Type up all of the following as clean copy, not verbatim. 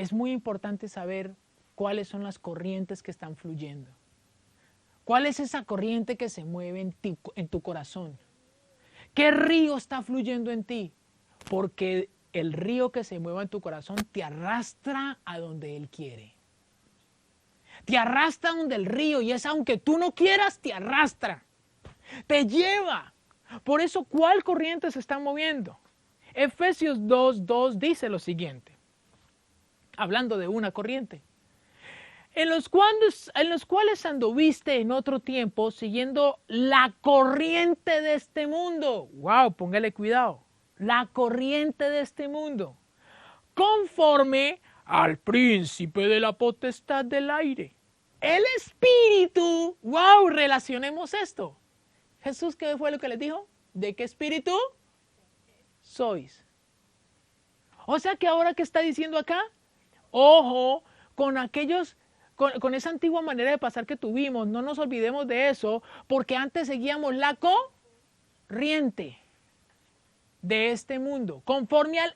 es muy importante saber cuáles son las corrientes que están fluyendo. ¿Cuál es esa corriente que se mueve en tu corazón? ¿Qué río está fluyendo en ti? Porque el río que se mueva en tu corazón te arrastra a donde Él quiere. Te arrastra donde el río, y es aunque tú no quieras, te arrastra. Te lleva. Por eso, ¿cuál corriente se está moviendo? Efesios 2:2 dice lo siguiente, hablando de una corriente. En los cuales anduviste en otro tiempo siguiendo la corriente de este mundo. Wow, póngale cuidado. La corriente de este mundo. Conforme al príncipe de la potestad del aire. El espíritu. Wow, relacionemos esto. Jesús, ¿qué fue lo que les dijo? ¿De qué espíritu sois? O sea que ahora que está diciendo acá, ojo con aquellos, con esa antigua manera de pasar que tuvimos, no nos olvidemos de eso, porque antes seguíamos la corriente de este mundo, conforme al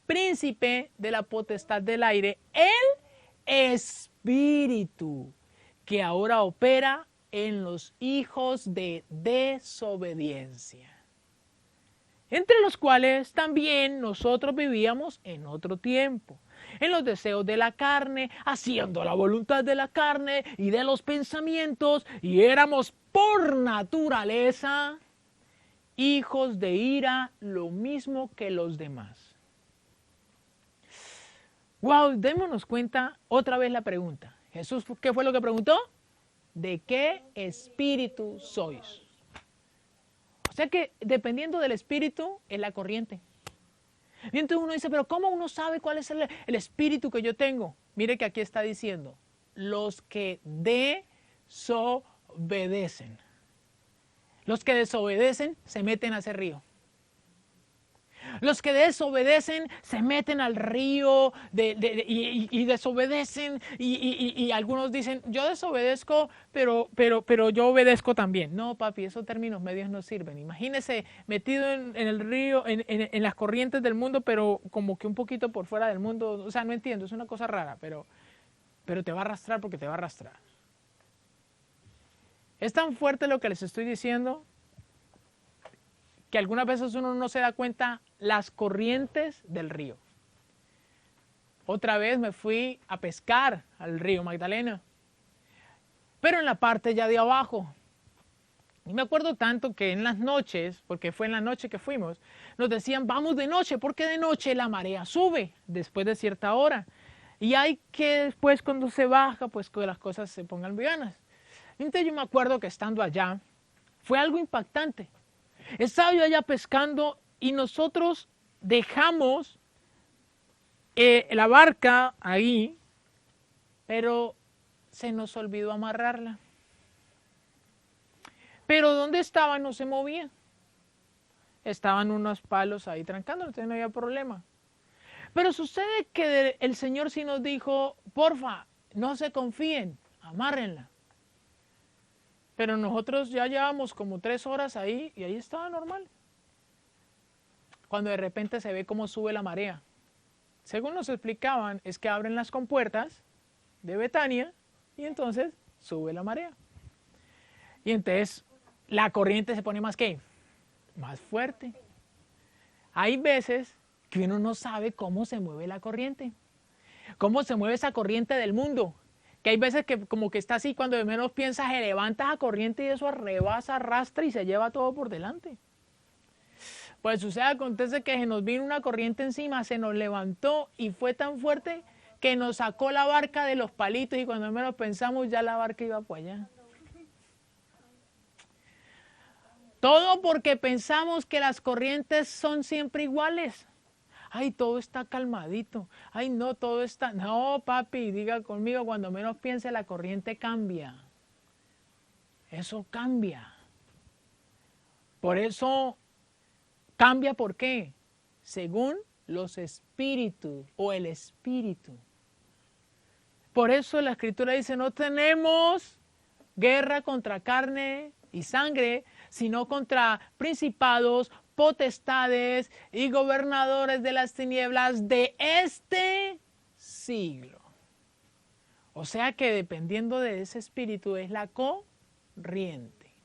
príncipe de la potestad del aire, el espíritu que ahora opera en los hijos de desobediencia, entre los cuales también nosotros vivíamos en otro tiempo, en los deseos de la carne, haciendo la voluntad de la carne y de los pensamientos, y éramos por naturaleza hijos de ira, lo mismo que los demás. Wow, démonos cuenta otra vez la pregunta. Jesús, ¿qué fue lo que preguntó? ¿De qué espíritu sois? O sea que dependiendo del espíritu es la corriente. Y entonces uno dice, pero ¿cómo uno sabe cuál es el espíritu que yo tengo? Mire que aquí está diciendo, los que desobedecen. Los que desobedecen se meten a ese río. Los que desobedecen se meten al río y desobedecen y algunos dicen, yo desobedezco, pero yo obedezco también. No, papi, esos términos medios no sirven. Imagínese metido en el río, en las corrientes del mundo, pero como que un poquito por fuera del mundo. O sea, no entiendo, es una cosa rara, pero te va a arrastrar porque te va a arrastrar. Es tan fuerte lo que les estoy diciendo que algunas veces uno no se da cuenta las corrientes del río. Otra vez me fui a pescar al río Magdalena, pero en la parte ya de abajo. Y me acuerdo tanto que en las noches, porque fue en la noche que fuimos, nos decían, vamos de noche, porque de noche la marea sube después de cierta hora. Y hay que después cuando se baja, pues que las cosas se pongan buenas. Entonces yo me acuerdo que estando allá, fue algo impactante. Estaba yo allá pescando y nosotros dejamos la barca ahí, pero se nos olvidó amarrarla. Pero donde estaba no se movía. Estaban unos palos ahí trancando, entonces no había problema. Pero sucede que el Señor sí nos dijo, porfa, no se confíen, amárrenla. Pero nosotros ya llevamos como 3 horas ahí y ahí estaba normal. Cuando de repente se ve cómo sube la marea. Según nos explicaban, es que abren las compuertas de Betania y entonces sube la marea. Y entonces la corriente se pone más ¿qué? Más fuerte. Hay veces que uno no sabe cómo se mueve la corriente. Cómo se mueve esa corriente del mundo. Que hay veces que como que está así, cuando de menos piensas, se levanta esa corriente y eso rebasa, arrastra y se lleva todo por delante. Pues sucede, acontece que se nos vino una corriente encima, se nos levantó y fue tan fuerte que nos sacó la barca de los palitos y cuando menos pensamos ya la barca iba por allá. Todo porque pensamos que las corrientes son siempre iguales. Ay, todo está calmadito. Ay, no, todo está... No, papi, diga conmigo, cuando menos piense, la corriente cambia. Eso cambia. Por eso, cambia, ¿por qué? Según los espíritus o el espíritu. Por eso la Escritura dice, no tenemos guerra contra carne y sangre, sino contra principados, potestades y gobernadores de las tinieblas de este siglo. O sea que dependiendo de ese espíritu es la corriente.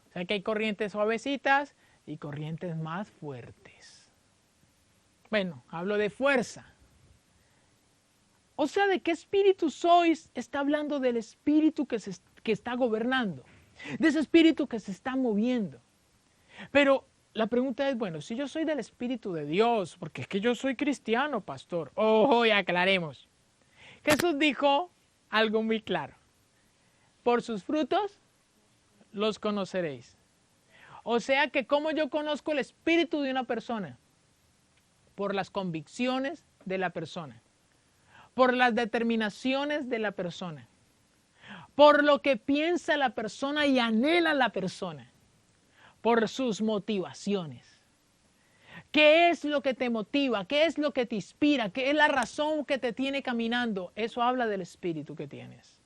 O sea que hay corrientes suavecitas y corrientes más fuertes. Bueno, hablo de fuerza. O sea, ¿de qué espíritu sois? Está hablando del espíritu que está gobernando, de ese espíritu que se está moviendo. Pero la pregunta es, bueno, si yo soy del espíritu de Dios, porque es que yo soy cristiano, pastor. Ojo, y aclaremos. Jesús dijo algo muy claro. Por sus frutos los conoceréis. O sea que ¿cómo yo conozco el espíritu de una persona? Por las convicciones de la persona, por las determinaciones de la persona, por lo que piensa la persona y anhela la persona, por sus motivaciones. ¿Qué es lo que te motiva? ¿Qué es lo que te inspira? ¿Qué es la razón que te tiene caminando? Eso habla del espíritu que tienes.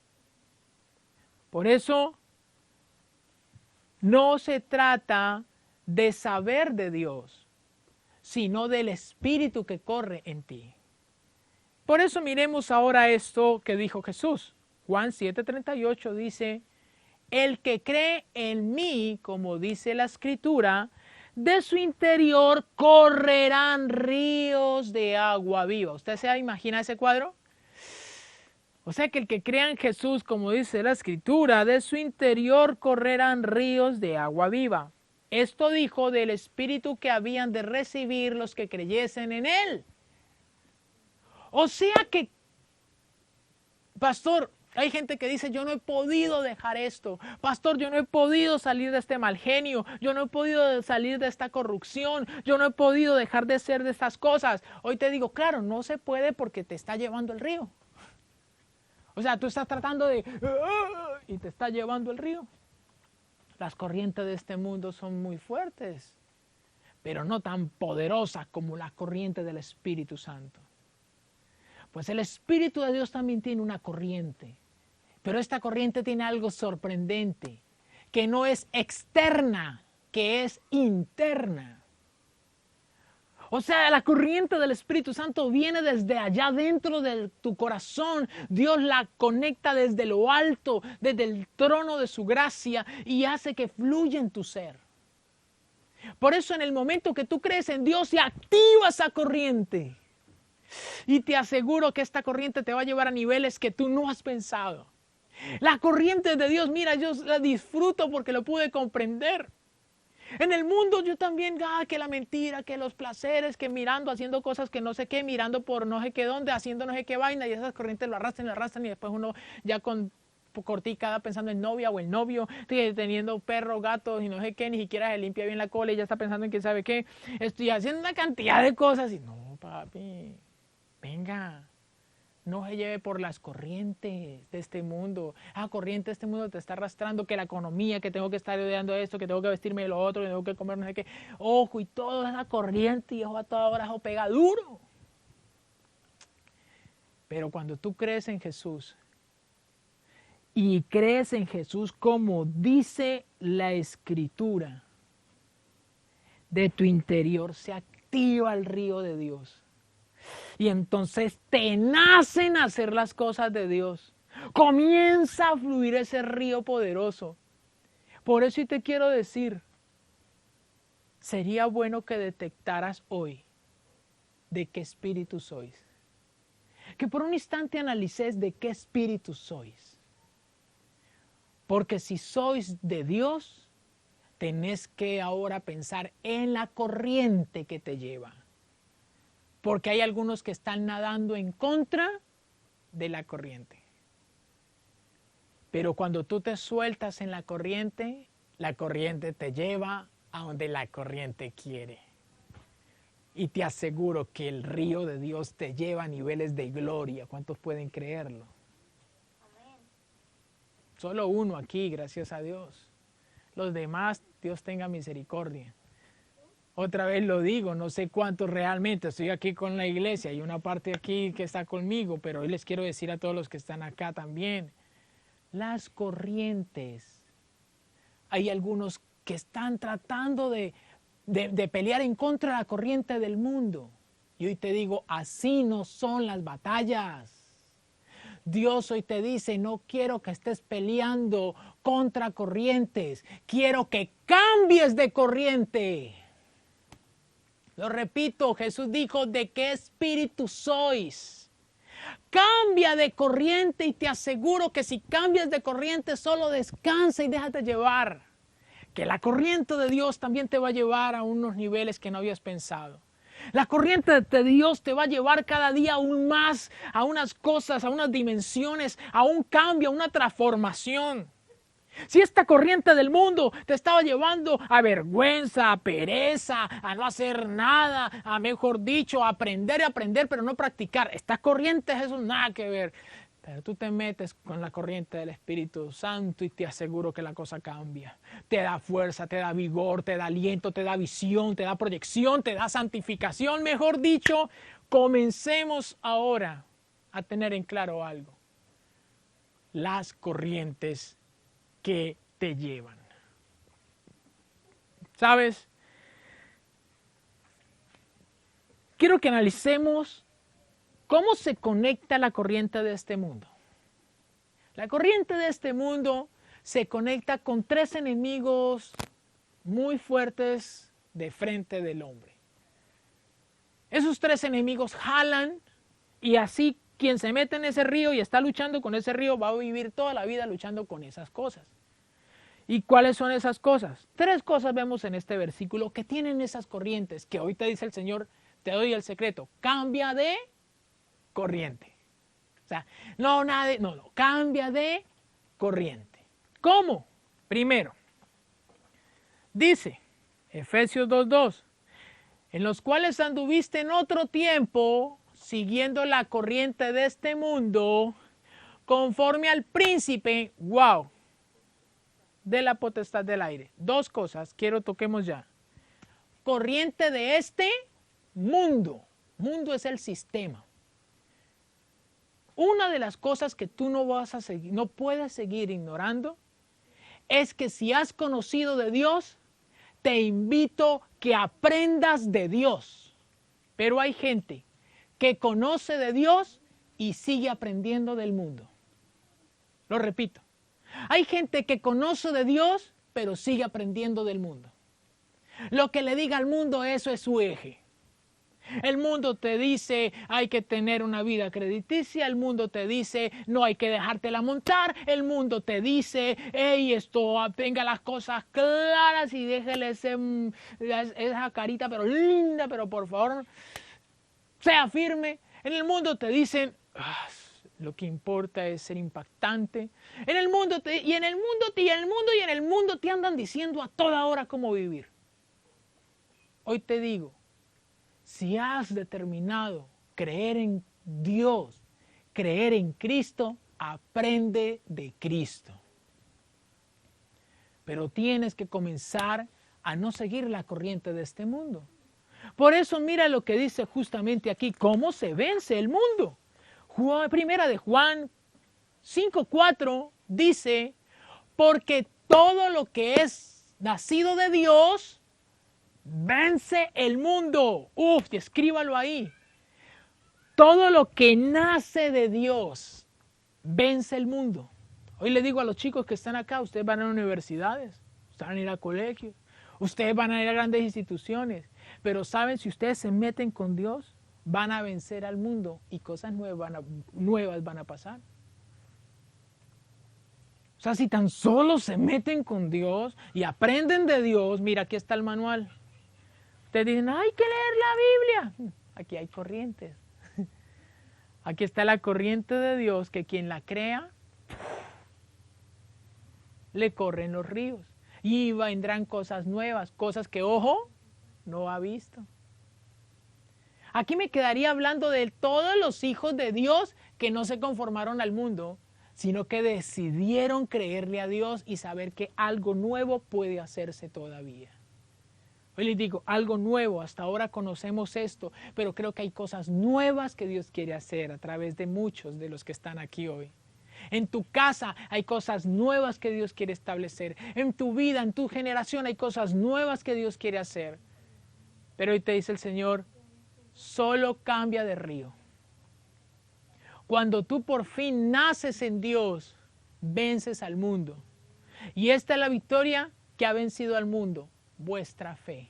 Por eso no se trata de saber de Dios, sino del espíritu que corre en ti. Por eso miremos ahora esto que dijo Jesús. Juan 7:38 dice, el que cree en mí, como dice la Escritura, de su interior correrán ríos de agua viva. ¿Usted se imagina ese cuadro? O sea que el que crea en Jesús, como dice la Escritura, de su interior correrán ríos de agua viva. Esto dijo del espíritu que habían de recibir los que creyesen en él. O sea que, pastor, hay gente que dice, yo no he podido dejar esto. Pastor, yo no he podido salir de este mal genio. Yo no he podido salir de esta corrupción. Yo no he podido dejar de ser de estas cosas. Hoy te digo, claro, no se puede porque te está llevando el río. O sea, tú estás tratando de... y te está llevando el río. Las corrientes de este mundo son muy fuertes, pero no tan poderosas como la corriente del Espíritu Santo. Pues el Espíritu de Dios también tiene una corriente. Pero esta corriente tiene algo sorprendente, que no es externa, que es interna. O sea, la corriente del Espíritu Santo viene desde allá dentro de tu corazón. Dios la conecta desde lo alto, desde el trono de su gracia y hace que fluya en tu ser. Por eso en el momento que tú crees en Dios se activa esa corriente. Y te aseguro que esta corriente te va a llevar a niveles que tú no has pensado. La corriente de Dios, mira, yo la disfruto porque lo pude comprender. En el mundo yo también, que la mentira, que los placeres, que mirando, haciendo cosas que no sé qué, mirando por no sé qué dónde, haciendo no sé qué vaina, y esas corrientes lo arrastran y después uno ya con corticada pensando en novia o el novio, teniendo perros, gatos y no sé qué, ni siquiera se limpia bien la cola y ya está pensando en quién sabe qué. Estoy haciendo una cantidad de cosas y no, papi, venga. No se lleve por las corrientes de este mundo. Corriente de este mundo te está arrastrando, que la economía, que tengo que estar odiando esto, que tengo que vestirme de lo otro, que tengo que comer no sé qué. Ojo, y toda esa corriente, y ojo, a toda hora eso pega duro. Pero cuando tú crees en Jesús, y crees en Jesús como dice la Escritura, de tu interior se activa el río de Dios. Y entonces te nacen a hacer las cosas de Dios. Comienza a fluir ese río poderoso. Por eso y te quiero decir, sería bueno que detectaras hoy de qué espíritu sois. Que por un instante analices de qué espíritu sois. Porque si sois de Dios, tenés que ahora pensar en la corriente que te lleva. Porque hay algunos que están nadando en contra de la corriente. Pero cuando tú te sueltas en la corriente te lleva a donde la corriente quiere. Y te aseguro que el río de Dios te lleva a niveles de gloria. ¿Cuántos pueden creerlo? Amén. Solo uno aquí, gracias a Dios. Los demás, Dios tenga misericordia. Otra vez lo digo, no sé cuántos realmente, estoy aquí con la iglesia, hay una parte aquí que está conmigo, pero hoy les quiero decir a todos los que están acá también, las corrientes, hay algunos que están tratando de de pelear en contra de la corriente del mundo. Y hoy te digo, así no son las batallas. Dios hoy te dice, no quiero que estés peleando contra corrientes, quiero que cambies de corriente. Lo repito, Jesús dijo, ¿de qué espíritu sois? Cambia de corriente y te aseguro que si cambias de corriente solo descansa y déjate llevar. Que la corriente de Dios también te va a llevar a unos niveles que no habías pensado. La corriente de Dios te va a llevar cada día aún más a unas cosas, a unas dimensiones, a un cambio, a una transformación. Si esta corriente del mundo te estaba llevando a vergüenza, a pereza, a no hacer nada, a mejor dicho, a aprender y aprender, pero no practicar. Estas corrientes, eso nada que ver. Pero tú te metes con la corriente del Espíritu Santo y te aseguro que la cosa cambia. Te da fuerza, te da vigor, te da aliento, te da visión, te da proyección, te da santificación. Mejor dicho, comencemos ahora a tener en claro algo. Las corrientes que te llevan. ¿Sabes? Quiero que analicemos ¿cómo se conecta la corriente de este mundo? La corriente de este mundo se conecta con tres enemigos muy fuertes de frente del hombre. Esos tres enemigos jalan y así quien se mete en ese río y está luchando con ese río va a vivir toda la vida luchando con esas cosas. ¿Y cuáles son esas cosas? Tres cosas vemos en este versículo que tienen esas corrientes, que hoy te dice el Señor, te doy el secreto, cambia de corriente. O sea, no, cambia de corriente. ¿Cómo? Primero, dice Efesios 2:2, en los cuales anduviste en otro tiempo, siguiendo la corriente de este mundo, conforme al príncipe, de la potestad del aire. Dos cosas, quiero toquemos ya. Corriente de este mundo. Mundo es el sistema. Una de las cosas que tú no puedes seguir ignorando es que si has conocido de Dios, te invito que aprendas de Dios. Pero hay gente que conoce de Dios y sigue aprendiendo del mundo. Lo repito. Hay gente que conoce de Dios, pero sigue aprendiendo del mundo. Lo que le diga al mundo, eso es su eje. El mundo te dice, hay que tener una vida crediticia. El mundo te dice, no hay que dejártela montar. El mundo te dice, hey, tenga las cosas claras y déjele esa carita, pero linda, pero por favor, sea firme. En el mundo te dicen, lo que importa es ser impactante. En el mundo te andan diciendo a toda hora cómo vivir. Hoy te digo, si has determinado creer en Dios, creer en Cristo, aprende de Cristo. Pero tienes que comenzar a no seguir la corriente de este mundo. Por eso mira lo que dice justamente aquí, cómo se vence el mundo. Primera de Juan 5:4 dice, porque todo lo que es nacido de Dios vence el mundo. Y escríbalo ahí. Todo lo que nace de Dios vence el mundo. Hoy le digo a los chicos que están acá, ustedes van a universidades, ustedes van a ir a colegios, ustedes van a ir a grandes instituciones, pero saben, si ustedes se meten con Dios, van a vencer al mundo y cosas nuevas van a pasar. O sea, si tan solo se meten con Dios y aprenden de Dios, mira, aquí está el manual. Ustedes dicen, hay que leer la Biblia. Aquí hay corrientes. Aquí está la corriente de Dios que quien la crea, le corren los ríos. Y vendrán cosas nuevas, cosas que ojo no ha visto. Aquí me quedaría hablando de todos los hijos de Dios que no se conformaron al mundo, sino que decidieron creerle a Dios y saber que algo nuevo puede hacerse todavía. Hoy les digo, algo nuevo, hasta ahora conocemos esto, pero creo que hay cosas nuevas que Dios quiere hacer a través de muchos de los que están aquí hoy. En tu casa hay cosas nuevas que Dios quiere establecer. En tu vida, en tu generación hay cosas nuevas que Dios quiere hacer. Pero hoy te dice el Señor, solo cambia de río. Cuando tú por fin naces en Dios, vences al mundo. Y esta es la victoria que ha vencido al mundo, vuestra fe.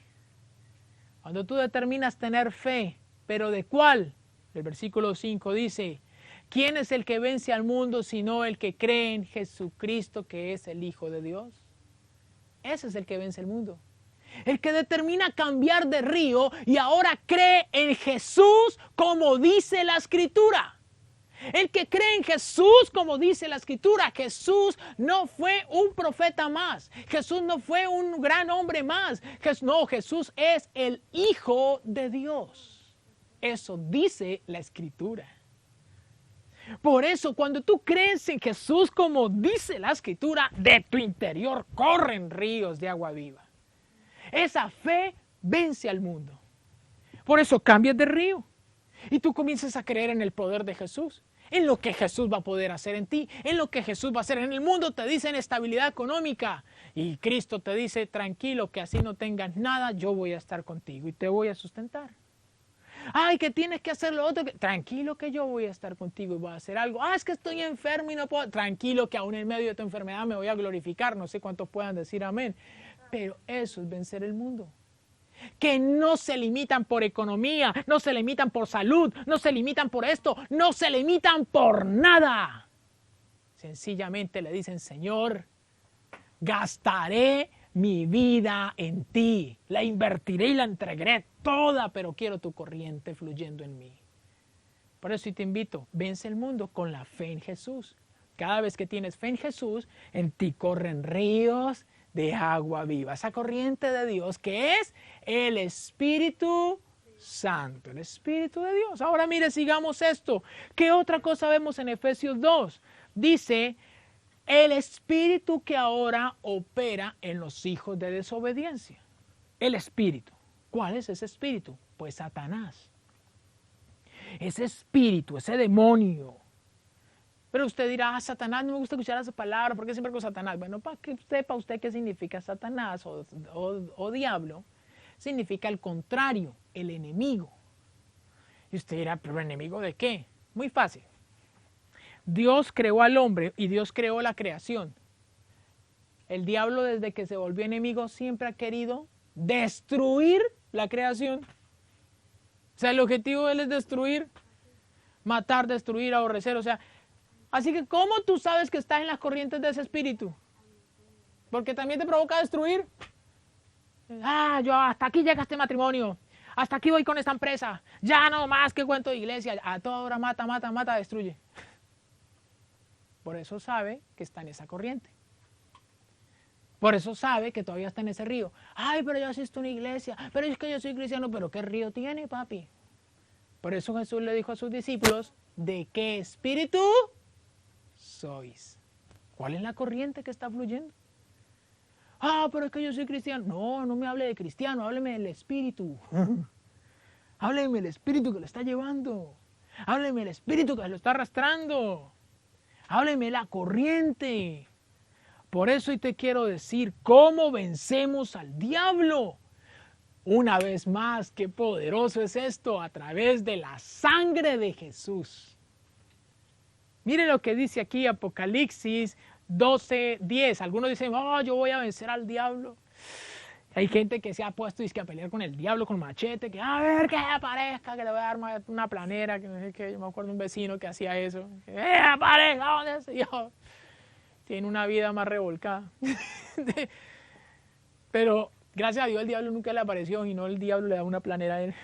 Cuando tú determinas tener fe, ¿pero de cuál? El versículo 5 dice, ¿quién es el que vence al mundo sino el que cree en Jesucristo, que es el Hijo de Dios? Ese es el que vence el mundo. El que determina cambiar de río y ahora cree en Jesús como dice la Escritura. El que cree en Jesús como dice la Escritura. Jesús no fue un profeta más. Jesús no fue un gran hombre más. No, Jesús es el Hijo de Dios. Eso dice la Escritura. Por eso, cuando tú crees en Jesús como dice la Escritura, de tu interior corren ríos de agua viva. Esa fe vence al mundo. Por eso cambias de río. Y tú comienzas a creer en el poder de Jesús, en lo que Jesús va a poder hacer en ti, en lo que Jesús va a hacer en el mundo. Te dicen estabilidad económica y Cristo te dice, tranquilo, que así no tengas nada, yo voy a estar contigo y te voy a sustentar. Ay, que tienes que hacer lo otro. Tranquilo que yo voy a estar contigo y voy a hacer algo. Es que estoy enfermo y no puedo. Tranquilo que aún en medio de tu enfermedad me voy a glorificar. No sé cuántos puedan decir amén. Pero eso es vencer el mundo. Que no se limitan por economía, no se limitan por salud, no se limitan por esto, no se limitan por nada. Sencillamente le dicen, Señor, gastaré mi vida en ti, la invertiré y la entregaré toda, pero quiero tu corriente fluyendo en mí. Por eso te invito, vence el mundo con la fe en Jesús. Cada vez que tienes fe en Jesús, en ti corren ríos de agua viva. Esa corriente de Dios que es el Espíritu Santo, el Espíritu de Dios. Ahora mire, sigamos esto. ¿Qué otra cosa vemos en Efesios 2? Dice, el Espíritu que ahora opera en los hijos de desobediencia. El Espíritu. ¿Cuál es ese Espíritu? Pues Satanás. Ese Espíritu, ese demonio. Pero usted dirá, Satanás, no me gusta escuchar esa palabra, ¿por qué siempre con Satanás? Bueno, para que sepa usted qué significa Satanás o diablo, significa el contrario, el enemigo. Y usted dirá, ¿pero enemigo de qué? Muy fácil. Dios creó al hombre y Dios creó la creación. El diablo, desde que se volvió enemigo, siempre ha querido destruir la creación. O sea, el objetivo de él es destruir, matar, destruir, aborrecer, o sea. Así que, ¿cómo tú sabes que estás en las corrientes de ese espíritu? Porque también te provoca destruir. Yo hasta aquí llega este matrimonio. Hasta aquí voy con esta empresa. Ya no más que cuento de iglesia. A toda hora mata, mata, mata, destruye. Por eso sabe que está en esa corriente. Por eso sabe que todavía está en ese río. Ay, pero yo asisto a una iglesia. Pero es que yo soy cristiano. ¿Pero qué río tiene, papi? Por eso Jesús le dijo a sus discípulos, ¿de qué espíritu sois? ¿Cuál es la corriente que está fluyendo? Pero es que yo soy cristiano. No, no me hable de cristiano, hábleme del espíritu. Hábleme del espíritu que lo está llevando. Hábleme del espíritu que lo está arrastrando. Hábleme de la corriente. Por eso hoy te quiero decir cómo vencemos al diablo. Una vez más, qué poderoso es esto, a través de la sangre de Jesús. Mire lo que dice aquí Apocalipsis 12:10. Algunos dicen, yo voy a vencer al diablo. Hay gente que se ha puesto a pelear con el diablo con machete, que a ver que aparezca, que le voy a dar una planera, que no sé qué. Yo me acuerdo de un vecino que hacía eso. Que aparezca, ¿dónde es Dios? Tiene una vida más revolcada. Pero gracias a Dios el diablo nunca le apareció y no el diablo le da una planera a él.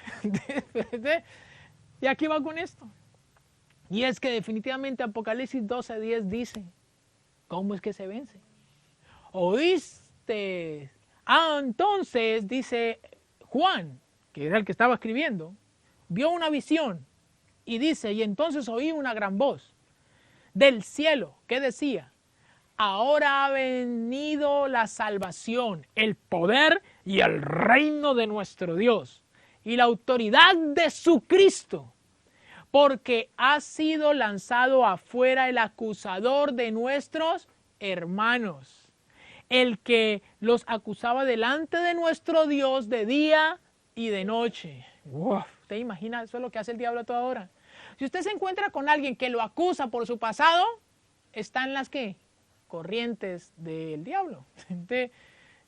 Y aquí va con esto. Y es que definitivamente Apocalipsis 12:10 dice, ¿cómo es que se vence? ¿Oíste? Entonces, dice Juan, que era el que estaba escribiendo, vio una visión y dice, y entonces oí una gran voz del cielo que decía, ahora ha venido la salvación, el poder y el reino de nuestro Dios y la autoridad de su Cristo, porque ha sido lanzado afuera el acusador de nuestros hermanos, el que los acusaba delante de nuestro Dios de día y de noche. Uf, ¿usted imagina? Eso es lo que hace el diablo a toda hora. Si usted se encuentra con alguien que lo acusa por su pasado, están las ¿qué? Corrientes del diablo. Entonces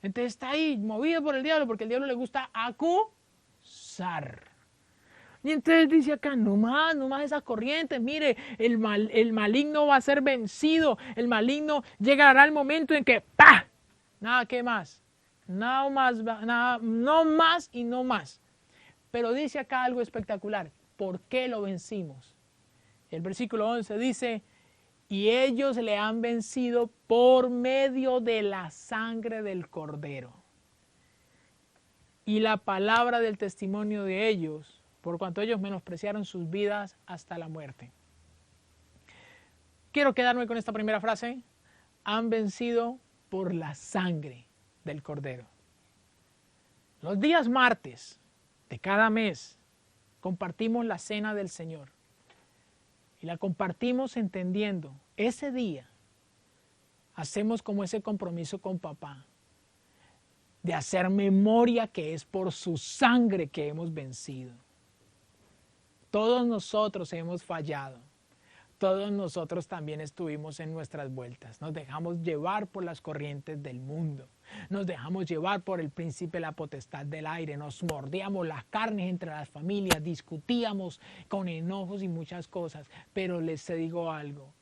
está ahí movido por el diablo porque el diablo le gusta acusar. Y entonces dice acá, no más esas corrientes, mire, el maligno va a ser vencido, el maligno llegará el momento en que ¡pah! Nada, ¿qué más? Nada más, nada, no más y no más. Pero dice acá algo espectacular, ¿por qué lo vencimos? El versículo 11 dice, y ellos le han vencido por medio de la sangre del Cordero y la palabra del testimonio de ellos, por cuanto ellos menospreciaron sus vidas hasta la muerte. Quiero quedarme con esta primera frase. Han vencido por la sangre del Cordero. Los días martes de cada mes compartimos la cena del Señor. Y la compartimos entendiendo, ese día hacemos como ese compromiso con papá, de hacer memoria que es por su sangre que hemos vencido. Todos nosotros hemos fallado. Todos nosotros también estuvimos en nuestras vueltas. Nos dejamos llevar por las corrientes del mundo. Nos dejamos llevar por el príncipe de la potestad del aire. Nos mordíamos las carnes entre las familias. Discutíamos con enojos y muchas cosas. Pero les digo algo.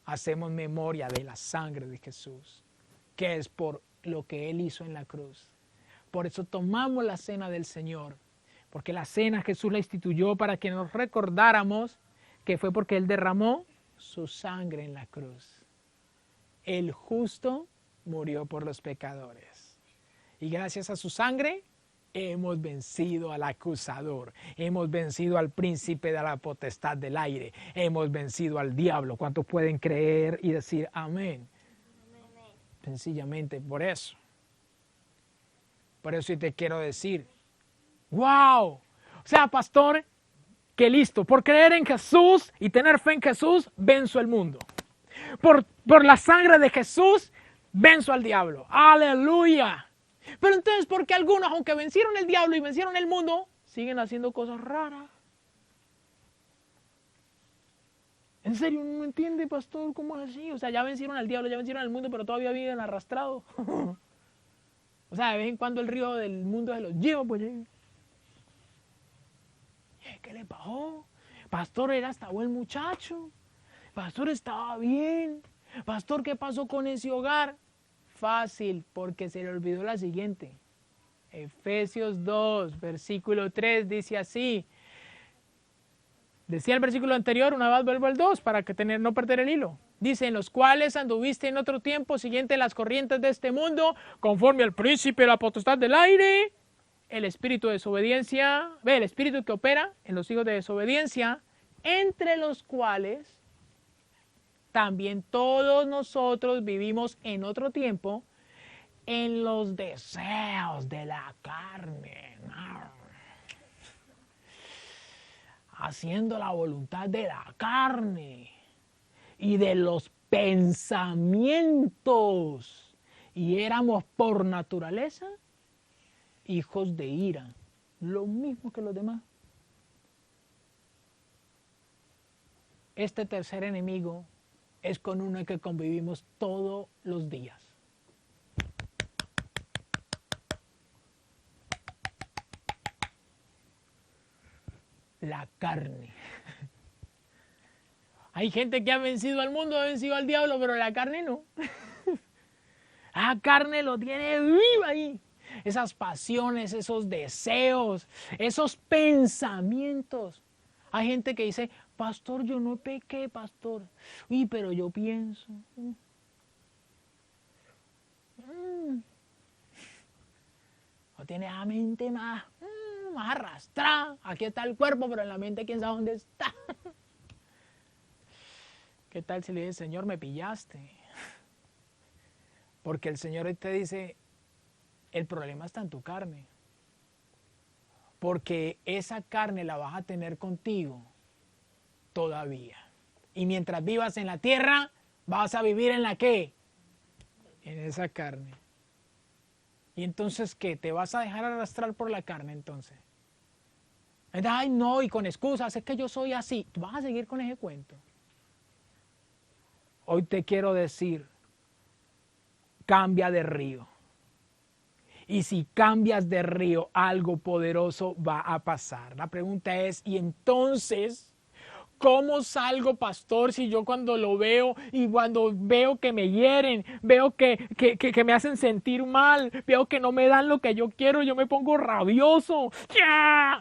Hacemos memoria de la sangre de Jesús, que es por lo que Él hizo en la cruz. Por eso tomamos la cena del Señor. Porque la cena Jesús la instituyó para que nos recordáramos que fue porque Él derramó su sangre en la cruz. El justo murió por los pecadores. Y gracias a su sangre hemos vencido al acusador. Hemos vencido al príncipe de la potestad del aire. Hemos vencido al diablo. ¿Cuántos pueden creer y decir amén? Amén. Sencillamente por eso. Por eso te quiero decir, ¡wow! O sea, pastor, que listo, por creer en Jesús y tener fe en Jesús, venzo el mundo. Por la sangre de Jesús, venzo al diablo. ¡Aleluya! Pero entonces, ¿por qué algunos, aunque vencieron el diablo y vencieron el mundo, siguen haciendo cosas raras? ¿En serio no entiende, pastor, cómo es así? O sea, ya vencieron al diablo, ya vencieron al mundo, pero todavía viven arrastrados. O sea, de vez en cuando el río del mundo se los lleva, pues. ¿Qué le pasó? Pastor, era hasta buen muchacho. Pastor, estaba bien. Pastor, ¿qué pasó con ese hogar? Fácil, porque se le olvidó la siguiente. Efesios 2, versículo 3, dice así. Decía el versículo anterior, una vez vuelvo al 2, para que no perder el hilo. Dice, en los cuales anduviste en otro tiempo, siguiente las corrientes de este mundo, conforme al príncipe de la potestad del aire, el espíritu de desobediencia, el espíritu que opera en los hijos de desobediencia, entre los cuales también todos nosotros vivimos en otro tiempo en los deseos de la carne, haciendo la voluntad de la carne y de los pensamientos, y éramos por naturaleza hijos de ira, lo mismo que los demás. Este tercer enemigo es con uno que convivimos todos los días. La carne. Hay gente que ha vencido al mundo, ha vencido al diablo, pero la carne no. La carne lo tiene vivo ahí. Esas pasiones, esos deseos, esos pensamientos. Hay gente que dice, pastor, yo no pequé, pastor. Uy, pero yo pienso. O tiene la mente más arrastrada. Aquí está el cuerpo, pero en la mente quién sabe dónde está. ¿Qué tal si le dice, Señor, me pillaste? Porque el Señor te dice, el problema está en tu carne. Porque esa carne la vas a tener contigo todavía. Y mientras vivas en la tierra, vas a vivir en la ¿qué? En esa carne. ¿Y entonces qué? ¿Te vas a dejar arrastrar por la carne entonces? Ay, no, y con excusas, es que yo soy así. ¿Tú vas a seguir con ese cuento? Hoy te quiero decir, cambia de río. Y si cambias de río, algo poderoso va a pasar. La pregunta es, ¿y entonces cómo salgo, pastor, si yo cuando lo veo y cuando veo que me hieren, veo que me hacen sentir mal, veo que no me dan lo que yo quiero, yo me pongo rabioso? ¡Ya!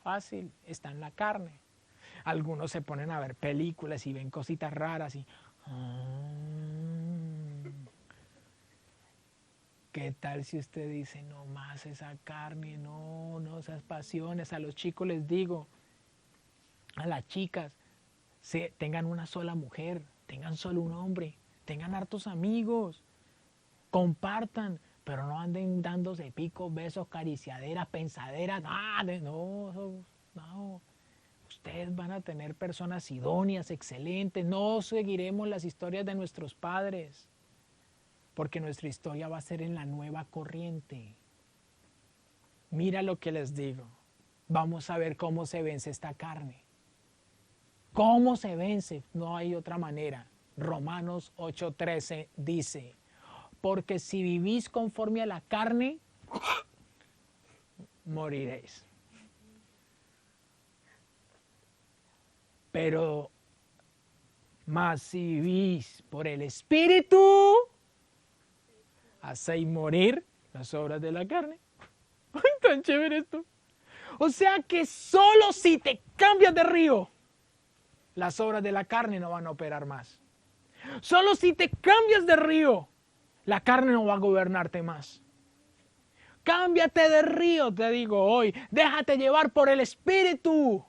Fácil, está en la carne. Algunos se ponen a ver películas y ven cositas raras y... ¿Qué tal si usted dice, no más esa carne, no esas pasiones? A los chicos les digo, a las chicas, tengan una sola mujer, tengan solo un hombre, tengan hartos amigos, compartan, pero no anden dándose picos, besos, cariciaderas, pensaderas, nada, no. Ustedes van a tener personas idóneas, excelentes, no seguiremos las historias de nuestros padres, porque nuestra historia va a ser en la nueva corriente. Mira lo que les digo, vamos a ver cómo se vence esta carne. ¿Cómo se vence? No hay otra manera. Romanos 8:13 dice, porque si vivís conforme a la carne, moriréis. Pero más si vivís por el Espíritu, hacéis morir las obras de la carne. ¡Ay, tan chévere esto! O sea que solo si te cambias de río, las obras de la carne no van a operar más. Solo si te cambias de río, la carne no va a gobernarte más. Cámbiate de río, te digo hoy. Déjate llevar por el Espíritu.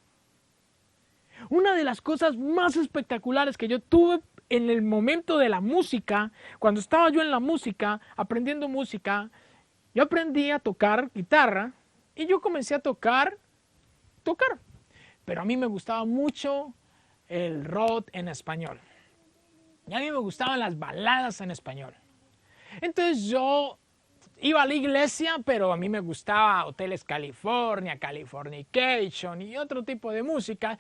Una de las cosas más espectaculares que yo tuve en el momento de la música, cuando estaba yo en la música, aprendiendo música, yo aprendí a tocar guitarra y yo comencé a tocar. Pero a mí me gustaba mucho el rock en español. Y a mí me gustaban las baladas en español. Entonces yo iba a la iglesia, pero a mí me gustaba Hoteles California, Californication y otro tipo de música.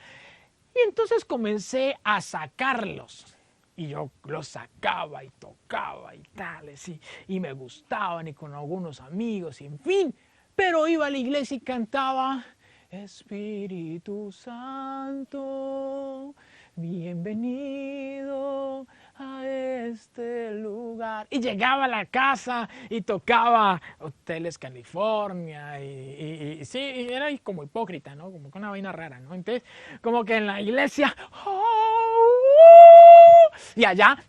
Y entonces comencé a sacarlos. Y yo los sacaba y tocaba y tales. Y me gustaban y con algunos amigos y en fin. Pero iba a la iglesia y cantaba, Espíritu Santo, bienvenido a este lugar. Y llegaba a la casa y tocaba Hoteles California y sí, era como hipócrita, ¿no? Como que una vaina rara, ¿no? Entonces, como que en la iglesia, y allá,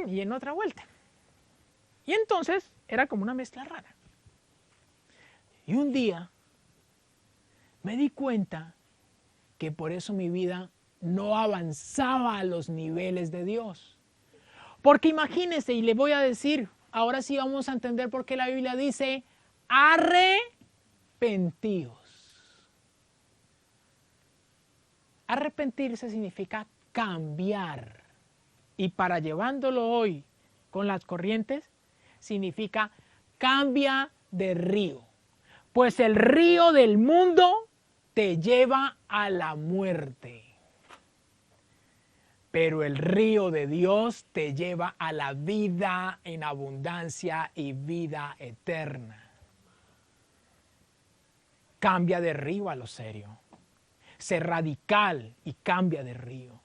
y en otra vuelta. Y entonces era como una mezcla rara. Y un día me di cuenta que por eso mi vida no avanzaba a los niveles de Dios. Porque imagínense, y le voy a decir, ahora sí vamos a entender por qué la Biblia dice, arrepentíos. Arrepentirse significa cambiar. Y para llevándolo hoy con las corrientes, significa cambia de río. Pues el río del mundo te lleva a la muerte. Pero el río de Dios te lleva a la vida en abundancia y vida eterna. Cambia de río a lo serio. Sé radical y cambia de río.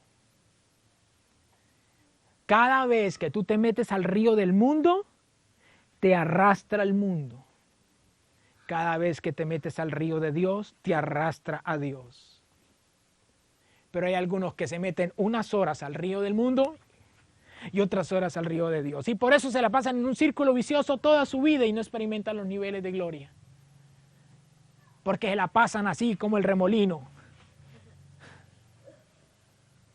Cada vez que tú te metes al río del mundo, te arrastra el mundo. Cada vez que te metes al río de Dios, te arrastra a Dios. Pero hay algunos que se meten unas horas al río del mundo y otras horas al río de Dios. Y por eso se la pasan en un círculo vicioso toda su vida y no experimentan los niveles de gloria. Porque se la pasan así como el remolino.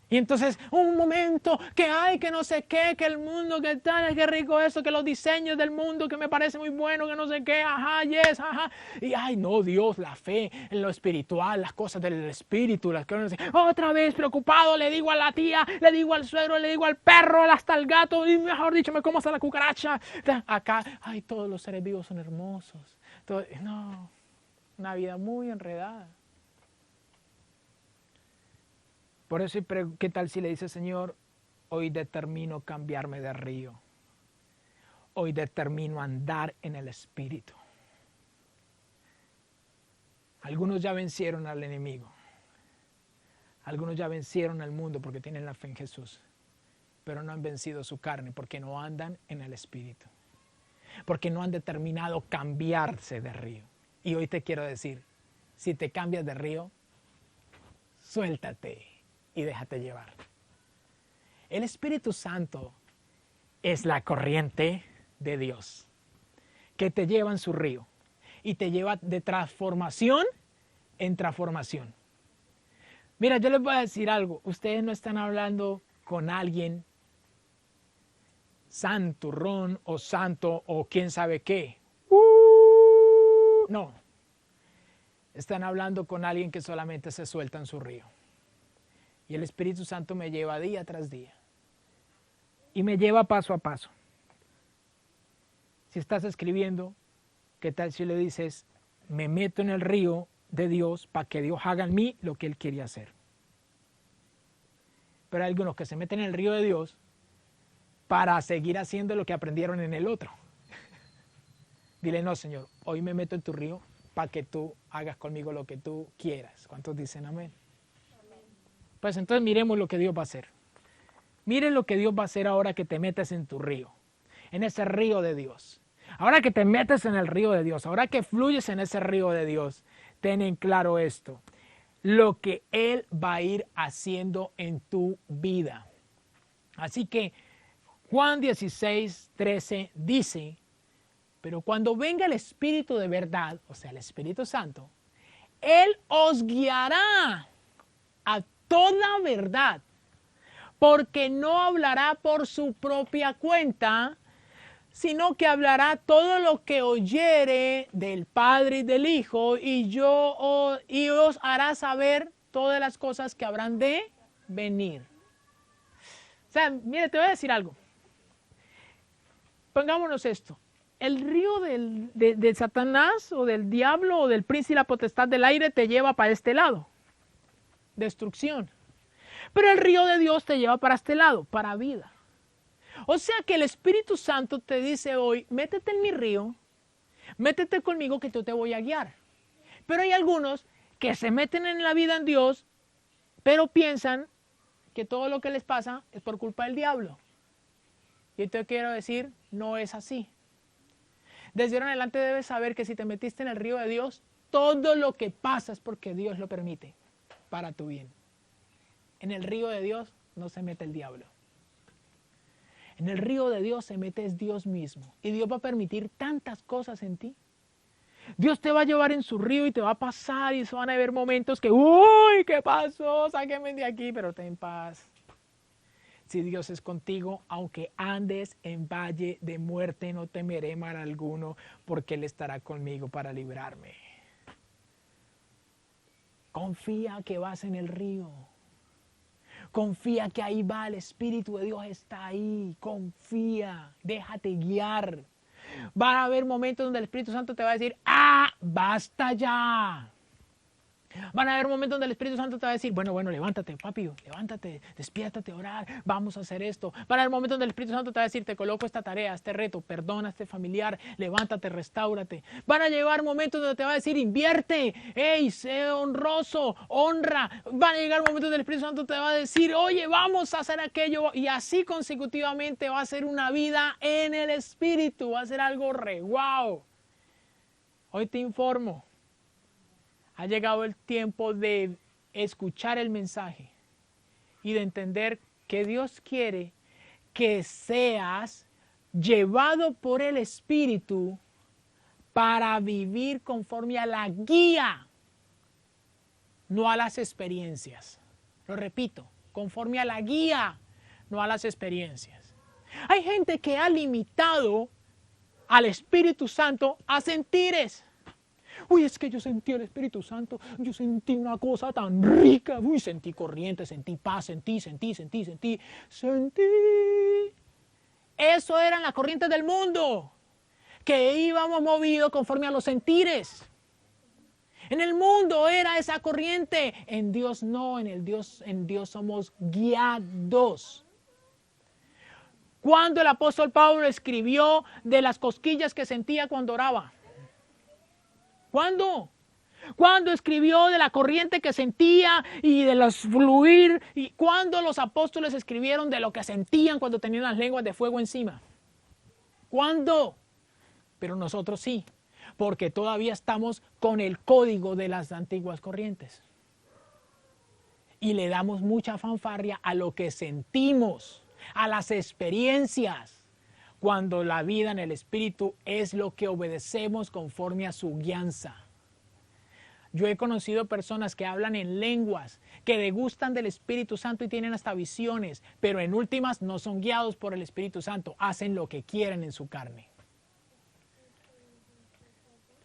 Y entonces, un momento, que hay, que no sé qué, que el mundo, que tal, que rico eso, que los diseños del mundo, que me parece muy bueno, que no sé qué, ajá, yes, ajá. Y ay, no, Dios, la fe, en lo espiritual, las cosas del espíritu, las cosas, otra vez preocupado, le digo a la tía, le digo al suegro, le digo al perro, hasta al gato, y mejor dicho, me como hasta la cucaracha. Acá, ay, todos los seres vivos son hermosos. No, una vida muy enredada. Por eso, ¿qué tal si le dice, Señor, hoy determino cambiarme de río? Hoy determino andar en el Espíritu. Algunos ya vencieron al enemigo. Algunos ya vencieron al mundo porque tienen la fe en Jesús. Pero no han vencido su carne porque no andan en el Espíritu. Porque no han determinado cambiarse de río. Y hoy te quiero decir, si te cambias de río, suéltate y déjate llevar. El Espíritu Santo es la corriente de Dios que te lleva en su río y te lleva de transformación en transformación. Mira, yo les voy a decir algo. Ustedes no están hablando con alguien santurrón o santo o quién sabe qué. No. Están hablando con alguien que solamente se suelta en su río. Y el Espíritu Santo me lleva día tras día. Y me lleva paso a paso. Si estás escribiendo, ¿qué tal si le dices, me meto en el río de Dios para que Dios haga en mí lo que Él quiere hacer? Pero hay algunos que se meten en el río de Dios para seguir haciendo lo que aprendieron en el otro. Dile, no, Señor, hoy me meto en tu río para que tú hagas conmigo lo que tú quieras. ¿Cuántos dicen amén? Pues entonces miremos lo que Dios va a hacer. Miren lo que Dios va a hacer ahora que te metes en tu río, en ese río de Dios. Ahora que te metes en el río de Dios, ahora que fluyes en ese río de Dios, ten en claro esto, lo que Él va a ir haciendo en tu vida. Así que Juan 16:13 dice, pero cuando venga el Espíritu de verdad, o sea, el Espíritu Santo, Él os guiará a toda verdad, porque no hablará por su propia cuenta, sino que hablará todo lo que oyere del Padre y del Hijo, y os hará saber todas las cosas que habrán de venir. O sea, mire, te voy a decir algo. Pongámonos esto. El río de Satanás o del diablo o del príncipe y la potestad del aire te lleva para este lado. Destrucción. Pero el río de Dios te lleva para este lado, para vida. O sea que el Espíritu Santo te dice hoy, métete en mi río, métete conmigo que yo te voy a guiar. Pero hay algunos que se meten en la vida en Dios, pero piensan que todo lo que les pasa es por culpa del diablo. Y te quiero decir, no es así. Desde ahora en adelante debes saber que si te metiste en el río de Dios, todo lo que pasa es porque Dios lo permite para tu bien. En el río de Dios no se mete el diablo. En el río de Dios se mete es Dios mismo. Y Dios va a permitir tantas cosas en ti. Dios te va a llevar en su río y te va a pasar y se van a ver momentos que, uy, ¿qué pasó? Sáquenme de aquí, pero ten paz. Si Dios es contigo, aunque andes en valle de muerte, no temeré mal alguno, porque Él estará conmigo para librarme. Confía que vas en el río. Confía que ahí va, el Espíritu de Dios está ahí. Confía, déjate guiar. Van a haber momentos donde el Espíritu Santo te va a decir, ¡ah, basta ya! Van a haber momentos donde el Espíritu Santo te va a decir, bueno, levántate, papi, levántate, despiértate a orar, vamos a hacer esto. Van a haber momentos donde el Espíritu Santo te va a decir, te coloco esta tarea, este reto, perdona a este familiar, levántate, restáurate. Van a llegar momentos donde te va a decir, invierte, hey, sé honroso, honra. Van a llegar momentos donde el Espíritu Santo te va a decir, oye, vamos a hacer aquello. Y así consecutivamente va a ser una vida en el Espíritu, va a ser algo re guau. Hoy te informo. Ha llegado el tiempo de escuchar el mensaje y de entender que Dios quiere que seas llevado por el Espíritu para vivir conforme a la guía, no a las experiencias. Lo repito, conforme a la guía, no a las experiencias. Hay gente que ha limitado al Espíritu Santo a sentires. Uy, es que yo sentí el Espíritu Santo, yo sentí una cosa tan rica, uy, sentí corriente, sentí paz, sentí. Eso eran las corrientes del mundo, que íbamos movidos conforme a los sentires. En el mundo era esa corriente, en Dios no, en Dios somos guiados. Cuando el apóstol Pablo escribió de las cosquillas que sentía cuando oraba. ¿Cuándo? Cuando escribió de la corriente que sentía y de los fluir. Y cuando los apóstoles escribieron de lo que sentían cuando tenían las lenguas de fuego encima. ¿Cuándo? Pero nosotros sí, porque todavía estamos con el código de las antiguas corrientes. Y le damos mucha fanfarria a lo que sentimos, a las experiencias, cuando la vida en el Espíritu es lo que obedecemos conforme a su guianza. Yo he conocido personas que hablan en lenguas, que degustan del Espíritu Santo y tienen hasta visiones, pero en últimas no son guiados por el Espíritu Santo, hacen lo que quieren en su carne.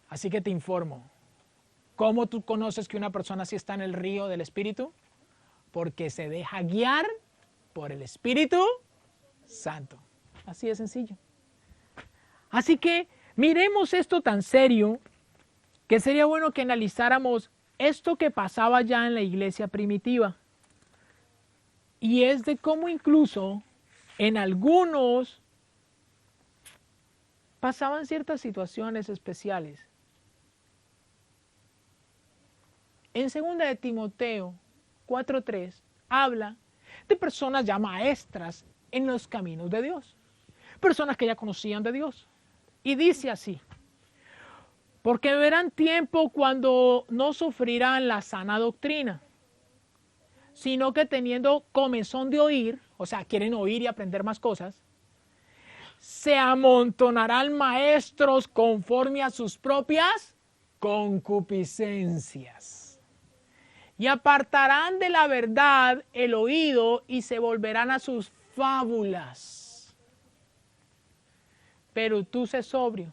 Así que te informo, ¿cómo tú conoces que una persona sí está en el río del Espíritu? Porque se deja guiar por el Espíritu Santo. Así de sencillo. Así que miremos esto tan serio que sería bueno que analizáramos esto que pasaba ya en la iglesia primitiva. Y es de cómo incluso en algunos pasaban ciertas situaciones especiales. En 2 de Timoteo 4:3 habla de personas ya maestras en los caminos de Dios. Personas que ya conocían de Dios. Y dice así: porque verán tiempo cuando no sufrirán la sana doctrina, sino que teniendo comezón de oír, o sea, quieren oír y aprender más cosas, se amontonarán maestros conforme a sus propias concupiscencias. Y apartarán de la verdad el oído y se volverán a sus fábulas. Pero tú sé sobrio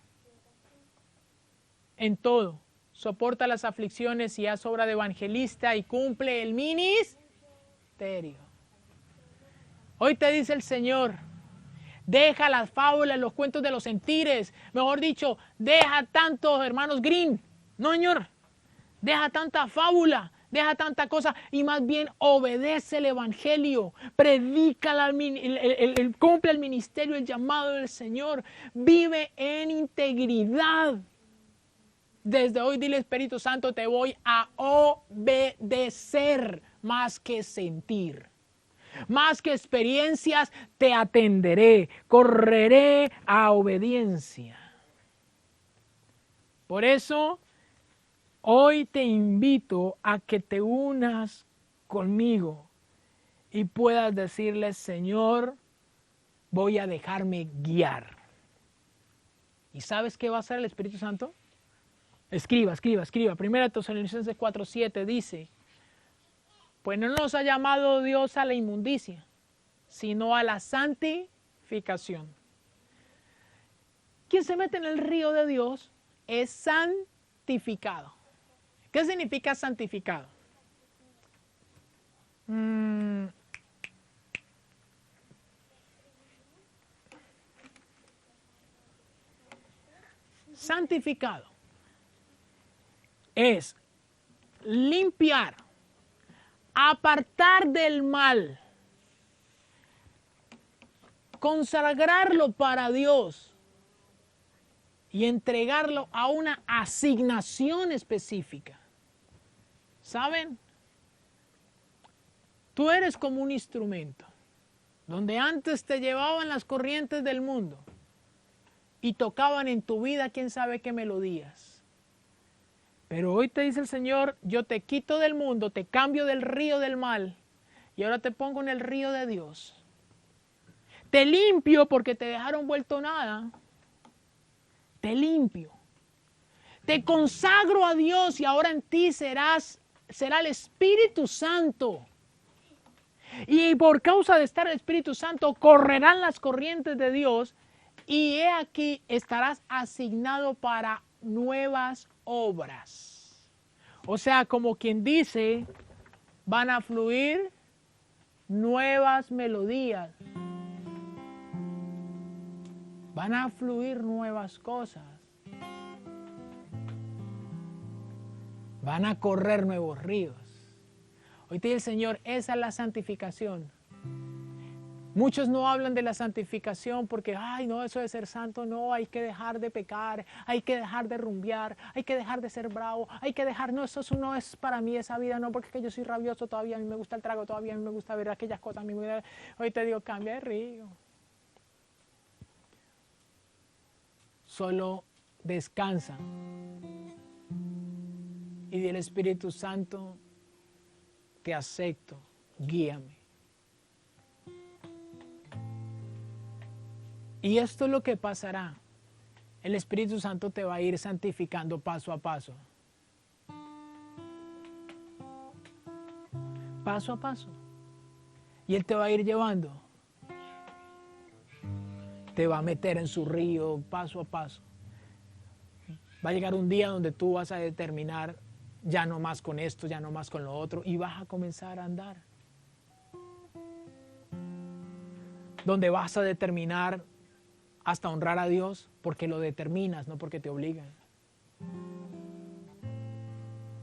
en todo, soporta las aflicciones y haz obra de evangelista y cumple el ministerio. Hoy te dice el Señor, deja las fábulas, los cuentos de los sentires, mejor dicho, deja tantos hermanos Grimm, no señor, deja tanta fábula, deja tanta cosa y más bien obedece el evangelio, predica, cumple el ministerio, el llamado del Señor, vive en integridad. Desde hoy dile, Espíritu Santo, te voy a obedecer más que sentir. Más que experiencias, te atenderé, correré a obediencia. Por eso, hoy te invito a que te unas conmigo y puedas decirle, Señor, voy a dejarme guiar. ¿Y sabes qué va a hacer el Espíritu Santo? Escriba. 1 Tesalonicenses 4:7 dice, pues no nos ha llamado Dios a la inmundicia, sino a la santificación. Quien se mete en el río de Dios es santificado. ¿Qué significa santificado? Santificado es limpiar, apartar del mal, consagrarlo para Dios y entregarlo a una asignación específica. ¿Saben? Tú eres como un instrumento, donde antes te llevaban las corrientes del mundo y tocaban en tu vida quién sabe qué melodías. Pero hoy te dice el Señor, yo te quito del mundo, te cambio del río del mal y ahora te pongo en el río de Dios. Te limpio porque te dejaron vuelto nada. Te limpio. Te consagro a Dios y ahora en ti será el Espíritu Santo Y por causa de estar el Espíritu Santo, correrán las corrientes de Dios. Y he aquí, estarás asignado para nuevas obras. O sea, como quien dice, van a fluir nuevas melodías. Van a fluir nuevas cosas. Van a correr nuevos ríos. Hoy te dice el Señor, esa es la santificación. Muchos no hablan de la santificación porque, ay, no, eso de ser santo, no, hay que dejar de pecar, hay que dejar de rumbear, hay que dejar de ser bravo, hay que dejar, no, eso no es para mí esa vida, no, porque es que yo soy rabioso todavía, a mí me gusta el trago todavía, a mí me gusta ver aquellas cosas, hoy te digo, cambia de río. Solo descansa y del Espíritu Santo, te acepto, guíame. Y esto es lo que pasará. El Espíritu Santo te va a ir santificando paso a paso. Paso a paso. Y Él te va a ir llevando. Te va a meter en su río paso a paso. Va a llegar un día donde tú vas a determinar, ya no más con esto, ya no más con lo otro, y vas a comenzar a andar. Donde vas a determinar hasta honrar a Dios porque lo determinas, no porque te obligan.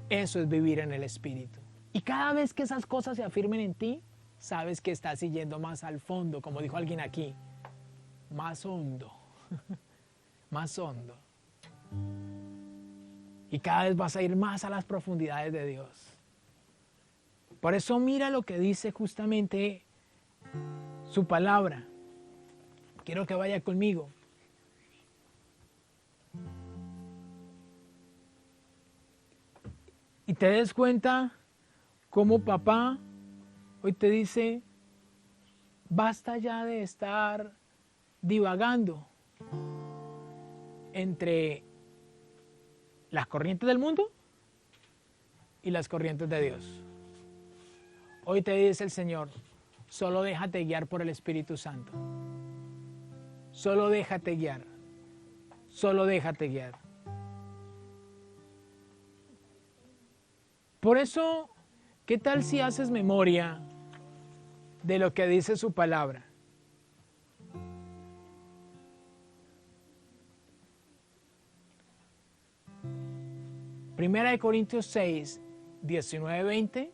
Eso es vivir en el Espíritu. Y cada vez que esas cosas se afirmen en ti, sabes que estás yendo más al fondo, como dijo alguien aquí, más hondo, más hondo. Y cada vez vas a ir más a las profundidades de Dios. Por eso mira lo que dice justamente su palabra. Quiero que vaya conmigo. Y te des cuenta cómo papá hoy te dice, basta ya de estar divagando entre las corrientes del mundo y las corrientes de Dios. Hoy te dice el Señor, solo déjate guiar por el Espíritu Santo. Solo déjate guiar. Solo déjate guiar. Por eso, ¿qué tal si haces memoria de lo que dice su palabra? Primera de Corintios 6, 19-20,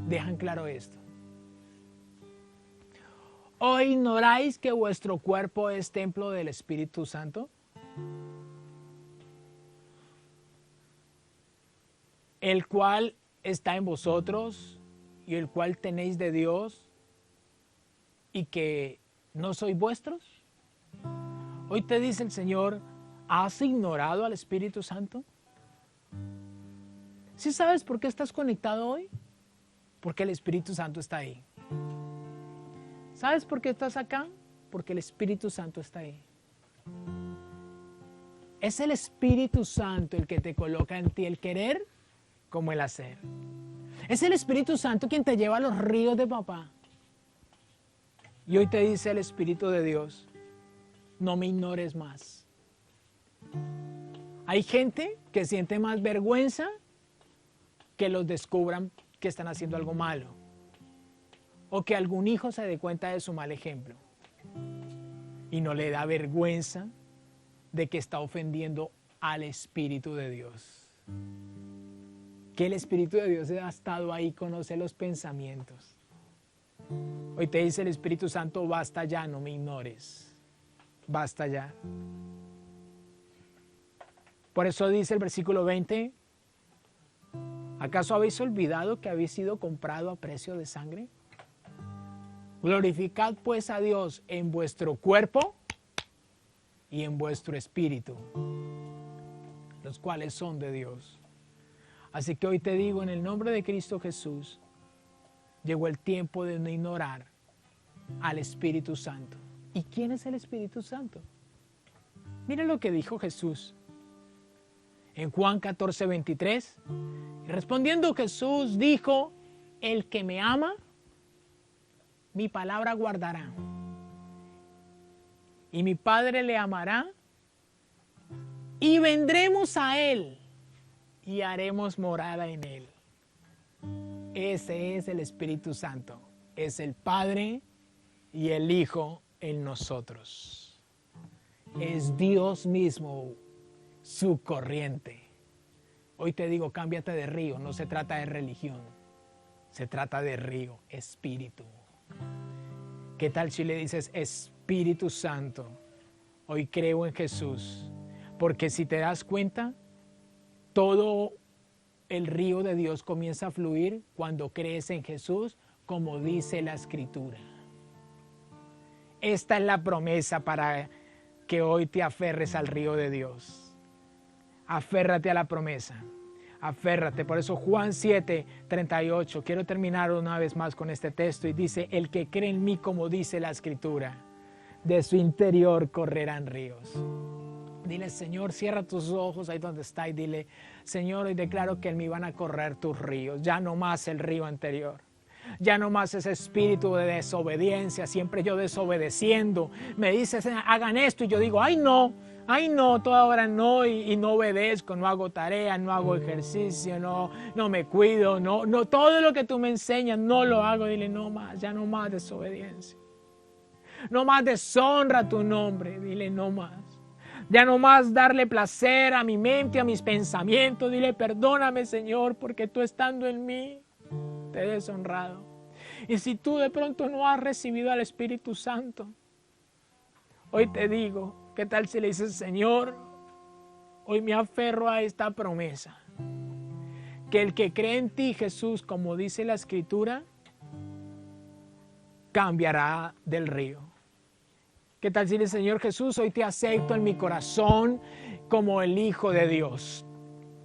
dejan claro esto. ¿O ignoráis que vuestro cuerpo es templo del Espíritu Santo? El cual está en vosotros y el cual tenéis de Dios y que no sois vuestros. Hoy te dice el Señor, ¿has ignorado al Espíritu Santo? ¿Sí sabes por qué estás conectado hoy? Porque el Espíritu Santo está ahí. ¿Sabes por qué estás acá? Porque el Espíritu Santo está ahí. Es el Espíritu Santo el que te coloca en ti el querer como el hacer. Es el Espíritu Santo quien te lleva a los ríos de papá. Y hoy te dice el Espíritu de Dios, no me ignores más. Hay gente que siente más vergüenza que los descubran que están haciendo algo malo. O que algún hijo se dé cuenta de su mal ejemplo. Y no le da vergüenza de que está ofendiendo al Espíritu de Dios. Que el Espíritu de Dios ha estado ahí, conoce los pensamientos. Hoy te dice el Espíritu Santo, basta ya, no me ignores. Basta ya. Por eso dice el versículo 20, ¿acaso habéis olvidado que habéis sido comprado a precio de sangre? Glorificad pues a Dios en vuestro cuerpo y en vuestro espíritu, los cuales son de Dios. Así que hoy te digo en el nombre de Cristo Jesús, llegó el tiempo de no ignorar al Espíritu Santo. ¿Y quién es el Espíritu Santo? Mira lo que dijo Jesús en Juan 14, 23. Respondiendo Jesús dijo, el que me ama, mi palabra guardará. Y mi Padre le amará, y vendremos a Él, y haremos morada en Él. Ese es el Espíritu Santo. Es el Padre y el Hijo en nosotros. Es Dios mismo, su corriente. Hoy te digo, cámbiate de río. No se trata de religión. Se trata de río, espíritu. ¿Qué tal si le dices, Espíritu Santo, hoy creo en Jesús? Porque si te das cuenta, todo el río de Dios comienza a fluir cuando crees en Jesús, como dice la Escritura. Esta es la promesa para que hoy te aferres al río de Dios. Aférrate a la promesa. Aférrate. Por eso Juan 7:38. Quiero terminar una vez más con este texto y dice, el que cree en mí, como dice la Escritura, de su interior correrán ríos. Dile, Señor, cierra tus ojos ahí donde está y dile, Señor, hoy declaro que en mí van a correr tus ríos. Ya no más el río anterior. Ya no más ese espíritu de desobediencia, siempre yo desobedeciendo. Me dices, hagan esto y yo digo, ay no, toda hora no y no obedezco, no hago tarea, no hago ejercicio, no me cuido, no, todo lo que tú me enseñas no lo hago. Dile, no más, ya no más desobediencia. No más deshonra tu nombre, dile, no más. Ya no más darle placer a mi mente, a mis pensamientos. Dile, perdóname, Señor, porque tú estando en mí te he deshonrado. Y si tú de pronto no has recibido al Espíritu Santo, hoy te digo, ¿qué tal si le dices, Señor, hoy me aferro a esta promesa? Que el que cree en ti, Jesús, como dice la Escritura, cambiará del río. ¿Qué tal si le dices, Señor Jesús, hoy te acepto en mi corazón como el Hijo de Dios?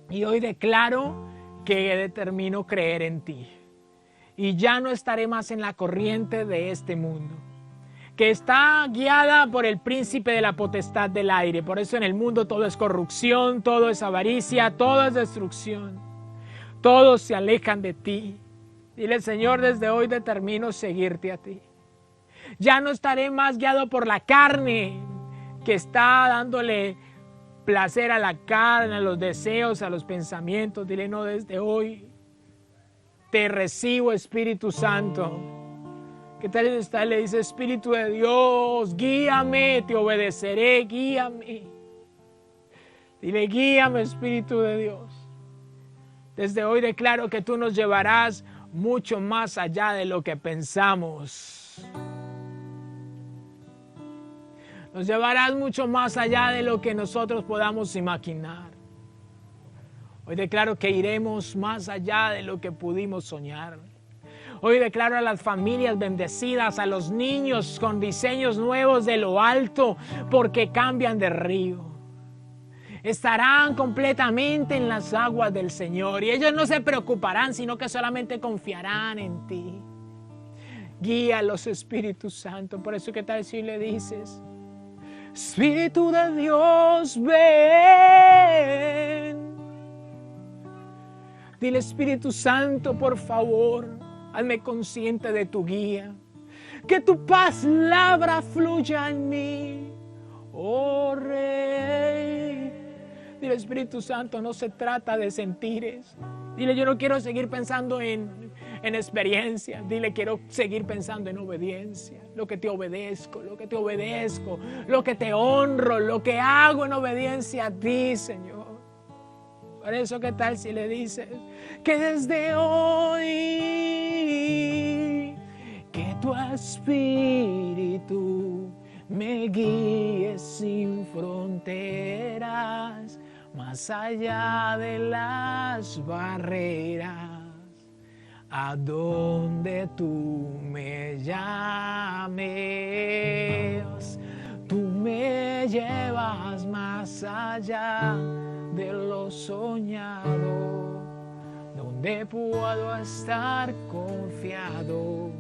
Y hoy declaro que determino creer en ti. Y ya no estaré más en la corriente de este mundo, que está guiada por el príncipe de la potestad del aire. Por eso en el mundo todo es corrupción, todo es avaricia, todo es destrucción. Todos se alejan de ti. Dile, Señor, desde hoy determino seguirte a ti. Ya no estaré más guiado por la carne, que está dándole placer a la carne, a los deseos, a los pensamientos. Dile, no, desde hoy te recibo, Espíritu Santo. ¿Qué tal está? Le dice, Espíritu de Dios, guíame, te obedeceré, guíame. Dile, guíame, Espíritu de Dios. Desde hoy declaro que tú nos llevarás mucho más allá de lo que pensamos. Nos llevarás mucho más allá de lo que nosotros podamos imaginar. Hoy declaro que iremos más allá de lo que pudimos soñar. Hoy declaro a las familias bendecidas, a los niños con diseños nuevos de lo alto, porque cambian de río. Estarán completamente en las aguas del Señor y ellos no se preocuparán, sino que solamente confiarán en ti. Guíalos, Espíritu Santo. Por eso, ¿qué tal si le dices, Espíritu de Dios, ven? Dile, Espíritu Santo, por favor, hazme consciente de tu guía. Que tu palabra fluya en mí, oh Rey. Dile, Espíritu Santo, no se trata de sentires. Dile, yo no quiero seguir pensando en experiencia. Dile, quiero seguir pensando en obediencia. Lo que te obedezco, lo que te honro, lo que hago en obediencia a ti, Señor. Por eso, ¿qué tal si le dices que desde hoy que tu Espíritu me guíe sin fronteras, más allá de las barreras, a donde tú me llames, tú me llevas más allá de lo soñado, donde puedo estar confiado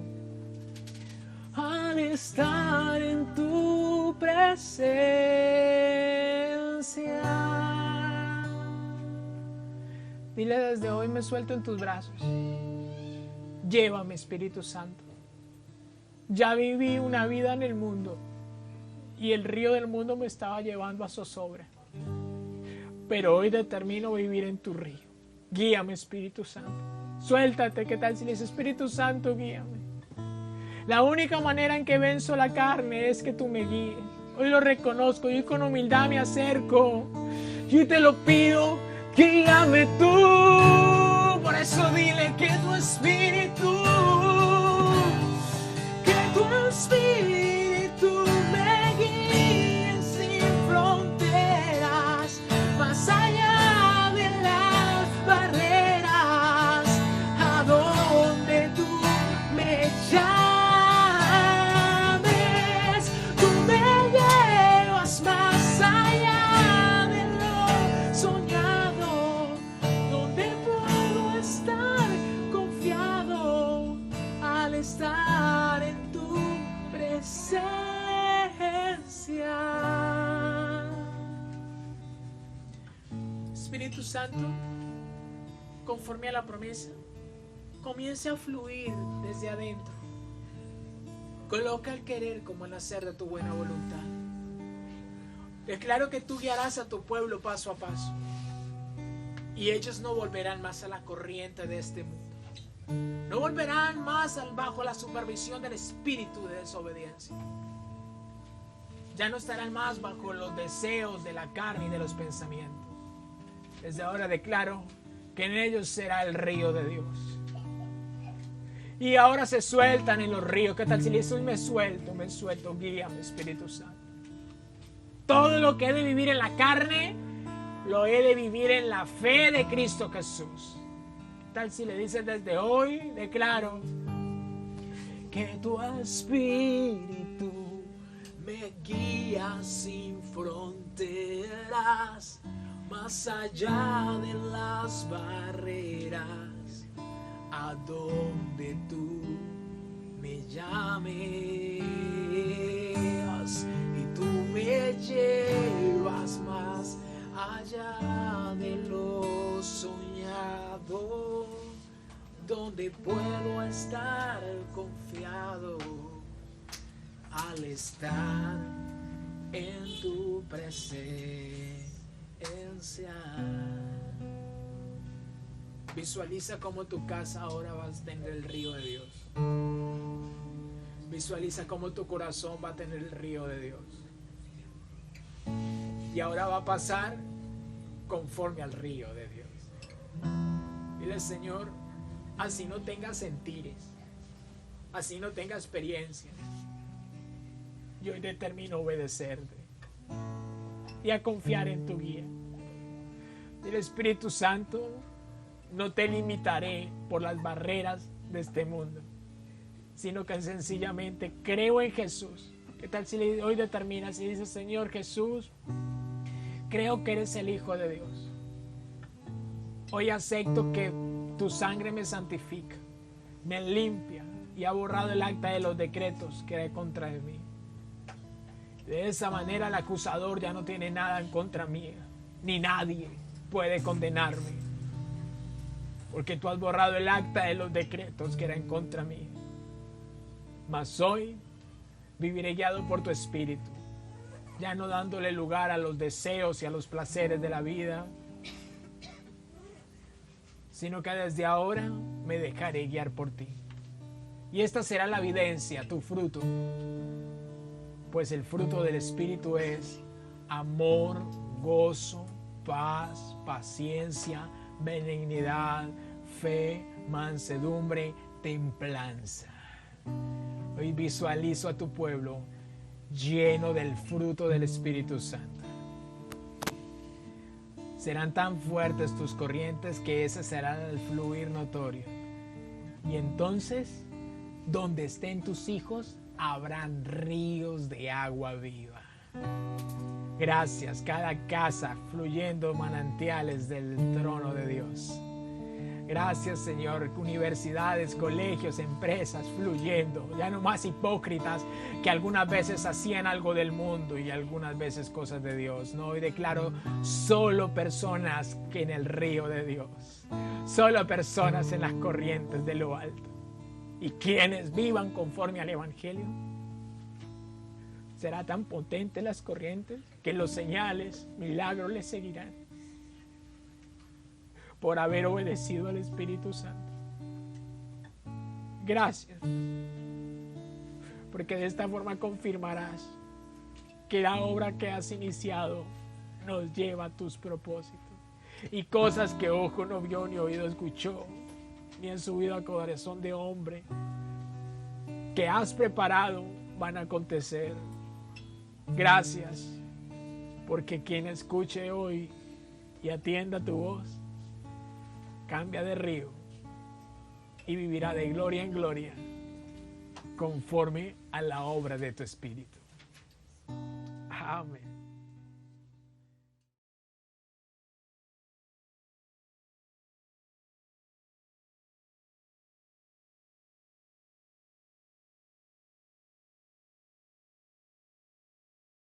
al estar en tu presencia. Dile, desde hoy me suelto en tus brazos. Llévame, Espíritu Santo. Ya viví una vida en el mundo y el río del mundo me estaba llevando a zozobra. Pero hoy determino vivir en tu río. Guíame, Espíritu Santo. Suéltate, ¿qué tal si le dices, Espíritu Santo, guíame? La única manera en que venzo la carne es que tú me guíes. Hoy lo reconozco, y con humildad me acerco. Yo te lo pido, guíame tú. Por eso dile que tu espíritu me guíe sin fronteras, más allá de las barreras, a donde tú me llames. Tú me llevas más allá de lo soñado, donde puedo estar confiado al estar en tu presencia. Espíritu Santo, conforme a la promesa, comience a fluir desde adentro. Coloca el querer como el hacer de tu buena voluntad. Declaro que tú guiarás a tu pueblo paso a paso, y ellos no volverán más a la corriente de este mundo. No volverán más bajo la supervisión del espíritu de desobediencia. Ya no estarán más bajo los deseos de la carne y de los pensamientos. Desde ahora declaro que en ellos será el río de Dios. Y ahora se sueltan en los ríos. ¿Qué tal si le dices, me suelto, guíame, Espíritu Santo? Todo lo que he de vivir en la carne, lo he de vivir en la fe de Cristo Jesús. Tal si le dices, desde hoy declaro que tu espíritu me guía sin fronteras, más allá de las barreras, a donde tú me llames, y tú me llevas más allá de lo soñado, donde puedo estar confiado al estar en tu presencia. Visualiza cómo tu casa ahora va a tener el río de Dios. Visualiza cómo tu corazón va a tener el río de Dios. Y ahora va a pasar conforme al río de Dios. Dile, Señor, así no tenga sentires, así no tenga experiencia, yo hoy determino obedecerte y a confiar en tu guía. Dile, Espíritu Santo, no te limitaré por las barreras de este mundo, sino que sencillamente creo en Jesús. ¿Qué tal si hoy determinas y dices, Señor Jesús, creo que eres el Hijo de Dios? Hoy acepto que tu sangre me santifica, me limpia y ha borrado el acta de los decretos que hay contra de mí. De esa manera el acusador ya no tiene nada en contra mía, ni nadie puede condenarme, porque tú has borrado el acta de los decretos que era en contra mía. Mas hoy viviré guiado por tu Espíritu, ya no dándole lugar a los deseos y a los placeres de la vida, sino que desde ahora me dejaré guiar por ti. Y esta será la evidencia, tu fruto, pues el fruto del Espíritu es amor, gozo, paz, paciencia, benignidad, fe, mansedumbre, templanza. Hoy visualizo a tu pueblo lleno del fruto del Espíritu Santo. Serán tan fuertes tus corrientes que ese será el fluir notorio. Y entonces, donde estén tus hijos, habrán ríos de agua viva. Gracias, cada casa fluyendo manantiales del trono de Dios. Gracias, Señor, universidades, colegios, empresas fluyendo, ya no más hipócritas que algunas veces hacían algo del mundo y algunas veces cosas de Dios. No, hoy declaro solo personas que en el río de Dios, solo personas en las corrientes de lo alto. y quienes vivan conforme al Evangelio. Será tan potente las corrientes que los señales, milagros les seguirán por haber obedecido al Espíritu Santo. Gracias, porque de esta forma confirmarás que la obra que has iniciado nos lleva a tus propósitos, y cosas que ojo no vio ni oído escuchó ni han subido al corazón de hombre que has preparado van a acontecer. Gracias, porque quien escuche hoy y atienda tu voz cambia de río y vivirá de gloria en gloria conforme a la obra de tu Espíritu. Amén.